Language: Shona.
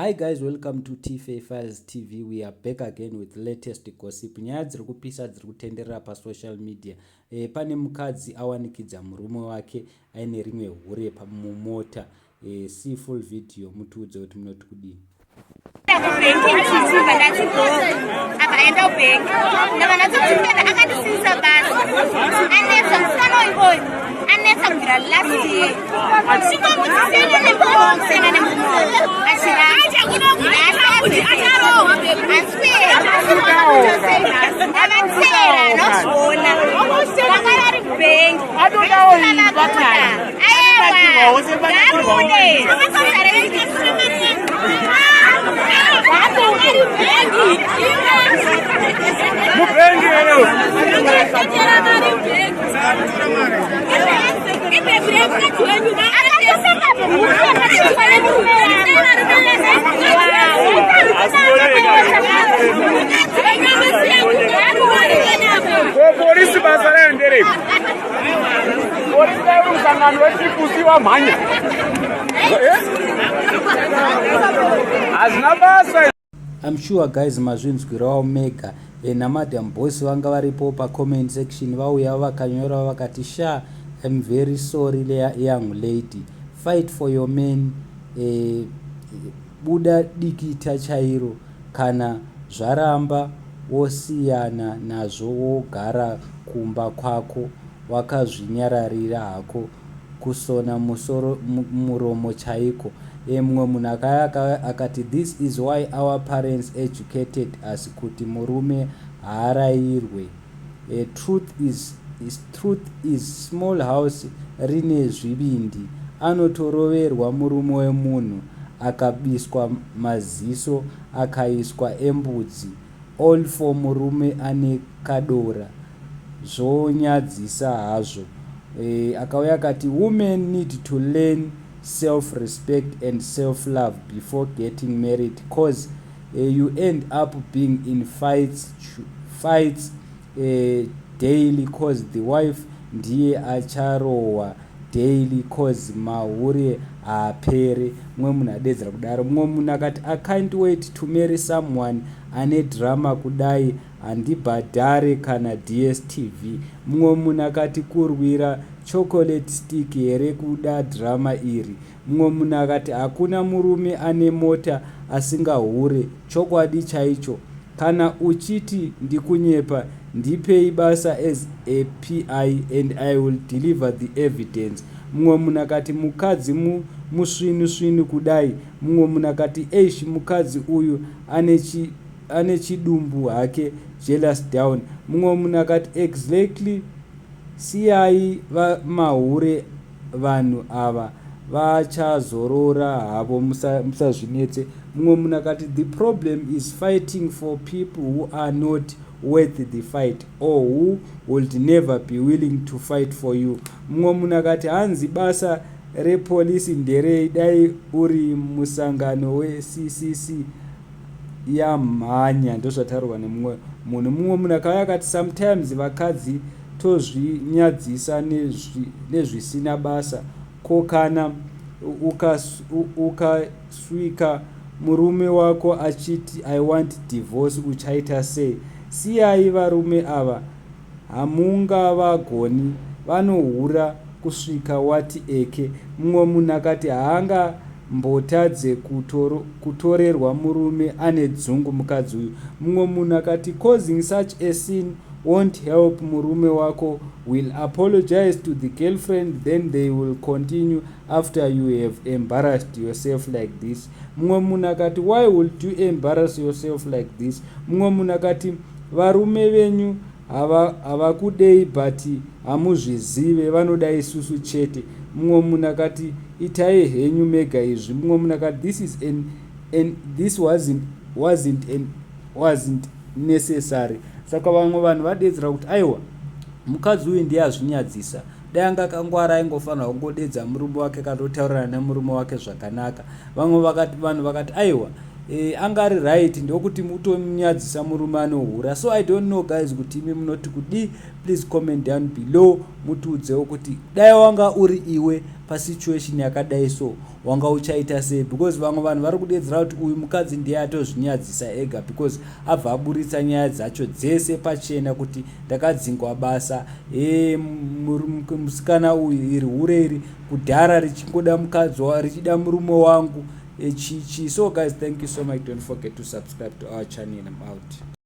Hi guys, welcome to TFA Files TV. We are back again with latest gossip. Nyaya dziri kupisa dziri kutenderera pa social media. Pane Mukadzi awanikidza murume wake aine rimwe hure mumota. See full video mutiudze kuti munoti kudii. Polisi basa endere. Polisi dayo msangano wechipusi wa mhanya. Azina basa. I'm sure guys mazvinzwirawo mega namadam boss vanga varipo pa comment section vauya vakanyora vakati sha I'm very sorry young lady, fight for your men. Buda dikita chairo kana zvaramba wosiyana nazvo wogara kumba kwako wakazvinyararira hako kusona musoro muromo chaiko. Mumwe munhu akati this is why our parents educated us kuti murume haarayirwe. Truth is small house rine zvibindi anotoroverwa murume wemunhu akabiswa maziso akaiswa embudzi all for murume ane kadora. Zvonyadzisa hazvo. Akauya akati women need to learn self-respect and self-love before getting married, cause you end up being in fights daily, cause the wife ndiye acharowa daily, cause mahure haapere. Mumwe munhu adedzera kudaro. Mumwe munhu akati I can't wait to marry someone ane drama kudai, handibhadhare kana DSTV. Mumwe munhu akati kurwira chocolate stick here kuda drama iri. Mumwe munhu akati hakuna murume ane mota asingahure, chokwadi chaicho. Kana uchiti ndikunyepa ndipei basa as a PI and I will deliver the evidence. Mumwe munhu akati mukadzi musvinu kudai. Mumwe munhu akati eish mukadzi uyu ane chidumbu hake jealous down. Mumwe munhu akati exactly siyai mahure vanhu ava vachazorora havo musazvinetse. Mumwe munhu akati the problem is fighting for people who are not worth the fight or who would never be willing to fight for you. Mumwe munhu akati hanzi basa repolisi nderei dai uri musangano weCCC yamhanya. Ndozvataurwa nemumwe munhu. Mumwe munhu akauya akati sometimes vakadzi tozvinyadzisa nezvisina basa, ko kana ukaswika murume wako achiti I want divorce uchaita sei? Siyai varume ava hamungavagoni, vanohura kusvika wati eke. Mumwe munhu akati haanga mbotadze kutorerwa murume ane dzungu mukadzi uyu. Mumwe munhu akati causing such a sin won't help. Murume wako will apologize to the girlfriend, then they will continue after you have embarrassed yourself like this. Mumwe munhu akati why would you embarrass yourself like this? Mumwe munhu akati varume venyu havakudei but hamuzvizive, vanoda isusu chete. Mumwe munhu akati itai henyu mega izvi. Mumwe munhu akati this wasn't necessary. Saka vamwe vanhu vadedzera kuti aiwa mukadzi uyu ndiye azvinyadzisa, dai anga kangwara aingofanira kungodedza murume wake katotaurana nemurume wake zvakanaka. Vanhu vakati aiwa angari right ndokuti mutonyadzisa murume anohura. So I don't know guys kuti imi munoti kudi. Please comment down below mutiudzewo kuti dai wanga uri iwe pasituation yakadai so wanga uchaita sei, because vamwe vanhu vari kudedzera kuti uyu mukadzi ndiye atozvinyadzisa ega because abva aburitsa nyaya dzacho dzese pachena kuti ndakadzingwa basa, musikana uyu iri hure iri kudhara richingoda mukadzi richida murume wangu chichi. So guys, thank you so much. Don't forget to subscribe to our channel. I'm out.